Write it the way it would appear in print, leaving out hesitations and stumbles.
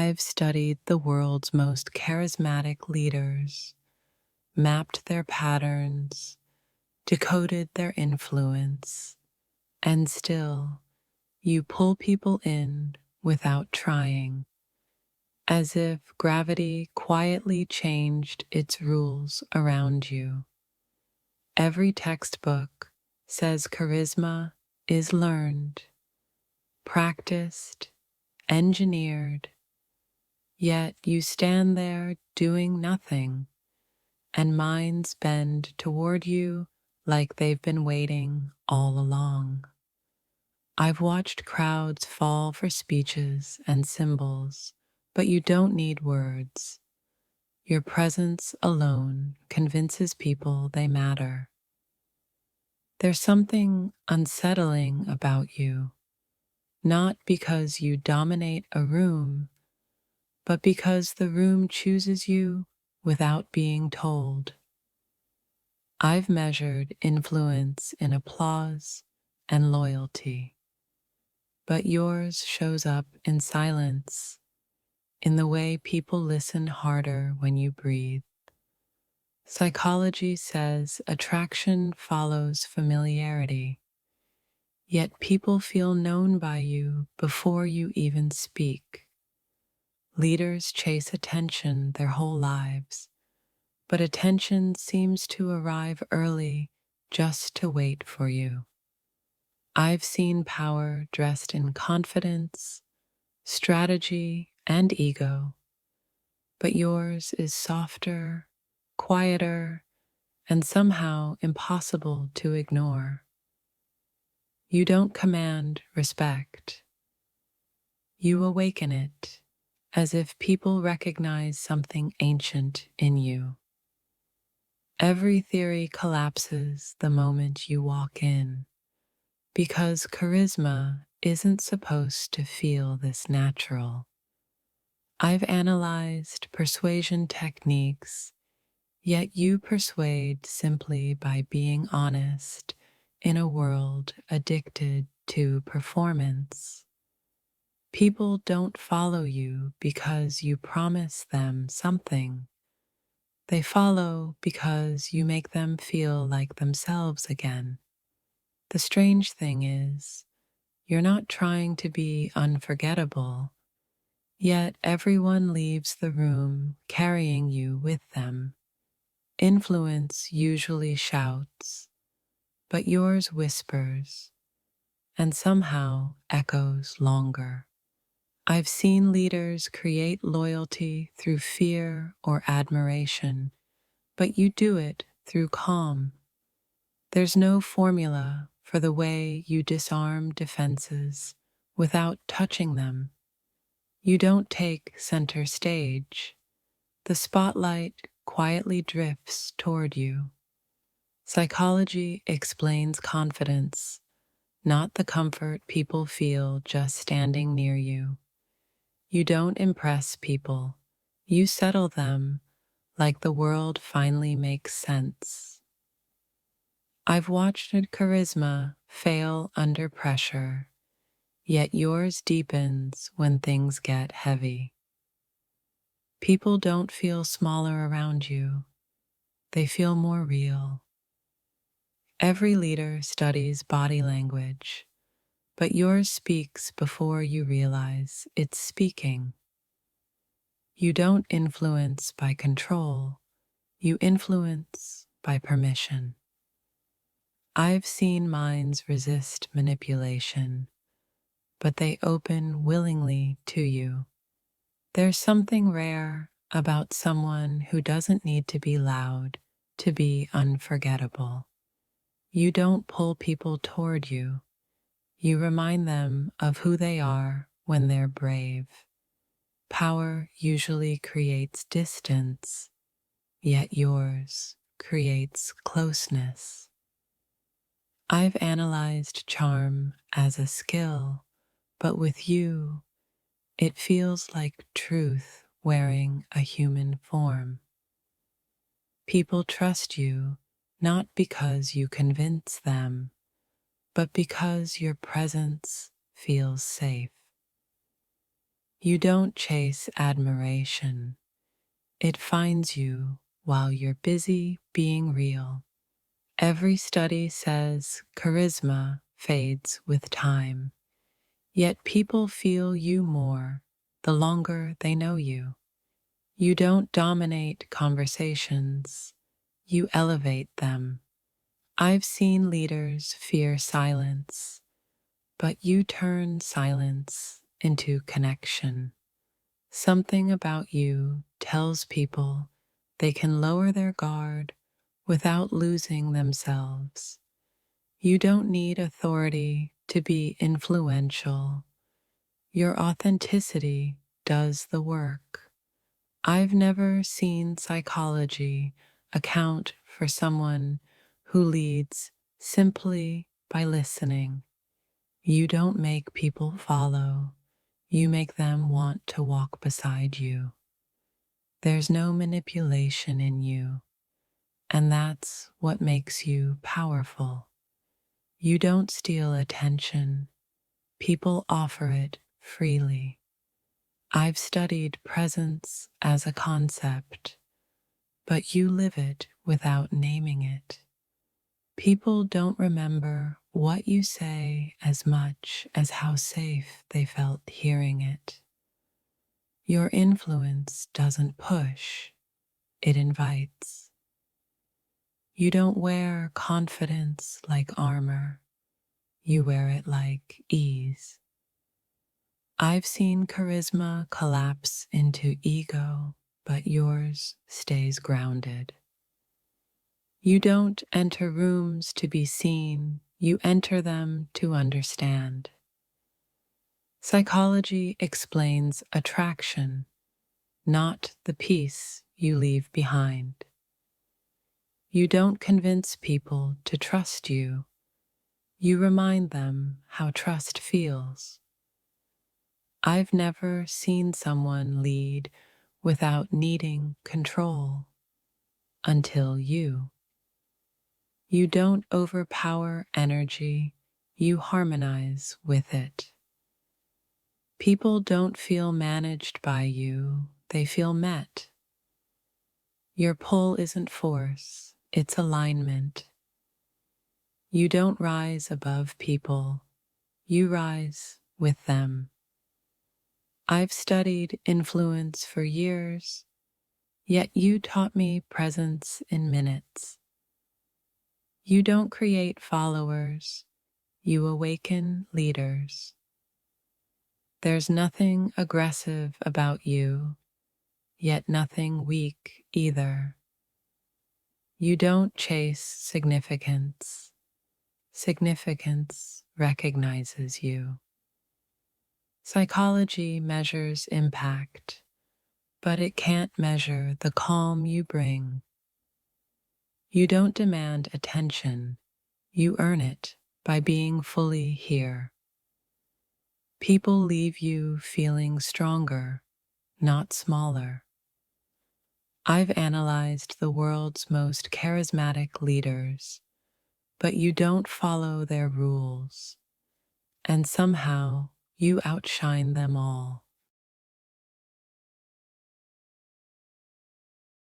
I've studied the world's most charismatic leaders, mapped their patterns, decoded their influence, and still you pull people in without trying, as if gravity quietly changed its rules around you. Every textbook says charisma is learned, practiced, engineered, yet you stand there doing nothing, and minds bend toward you like they've been waiting all along. I've watched crowds fall for speeches and symbols, but you don't need words. Your presence alone convinces people they matter. There's something unsettling about you, not because you dominate a room, but because the room chooses you without being told. I've measured influence in applause and loyalty, but yours shows up in silence, in the way people listen harder when you breathe. Psychology says attraction follows familiarity, yet people feel known by you before you even speak. Leaders chase attention their whole lives, but attention seems to arrive early just to wait for you. I've seen power dressed in confidence, strategy, and ego, but yours is softer, quieter, and somehow impossible to ignore. You don't command respect. You awaken it, as if people recognize something ancient in you. Every theory collapses the moment you walk in, because charisma isn't supposed to feel this natural. I've analyzed persuasion techniques, yet you persuade simply by being honest in a world addicted to performance. People don't follow you because you promise them something. They follow because you make them feel like themselves again. The strange thing is, you're not trying to be unforgettable, yet everyone leaves the room carrying you with them. Influence usually shouts, but yours whispers, and somehow echoes longer. I've seen leaders create loyalty through fear or admiration, but you do it through calm. There's no formula for the way you disarm defenses without touching them. You don't take center stage. The spotlight quietly drifts toward you. Psychology explains confidence, not the comfort people feel just standing near you. You don't impress people. You settle them like the world finally makes sense. I've watched charisma fail under pressure, yet yours deepens when things get heavy. People don't feel smaller around you. They feel more real. Every leader studies body language, but yours speaks before you realize it's speaking. You don't influence by control, you influence by permission. I've seen minds resist manipulation, but they open willingly to you. There's something rare about someone who doesn't need to be loud to be unforgettable. You don't pull people toward you. You remind them of who they are when they're brave. Power usually creates distance, yet yours creates closeness. I've analyzed charm as a skill, but with you, it feels like truth wearing a human form. People trust you not because you convince them, but because your presence feels safe. You don't chase admiration. It finds you while you're busy being real. Every study says charisma fades with time, yet people feel you more the longer they know you. You don't dominate conversations, you elevate them. I've seen leaders fear silence, but you turn silence into connection. Something about you tells people they can lower their guard without losing themselves. You don't need authority to be influential. Your authenticity does the work. I've never seen psychology account for someone who leads simply by listening. You don't make people follow, you make them want to walk beside you. There's no manipulation in you, and that's what makes you powerful. You don't steal attention, people offer it freely. I've studied presence as a concept, but you live it without naming it. People don't remember what you say as much as how safe they felt hearing it. Your influence doesn't push, it invites. You don't wear confidence like armor, you wear it like ease. I've seen charisma collapse into ego, but yours stays grounded. You don't enter rooms to be seen, you enter them to understand. Psychology explains attraction, not the peace you leave behind. You don't convince people to trust you, you remind them how trust feels. I've never seen someone lead without needing control until you. You don't overpower energy, you harmonize with it. People don't feel managed by you, they feel met. Your pull isn't force, it's alignment. You don't rise above people, you rise with them. I've studied influence for years, yet you taught me presence in minutes. You don't create followers, you awaken leaders. There's nothing aggressive about you, yet nothing weak either. You don't chase significance. Significance recognizes you. Psychology measures impact, but it can't measure the calm you bring. You don't demand attention, you earn it by being fully here. People leave you feeling stronger, not smaller. I've analyzed the world's most charismatic leaders, but you don't follow their rules, and somehow you outshine them all.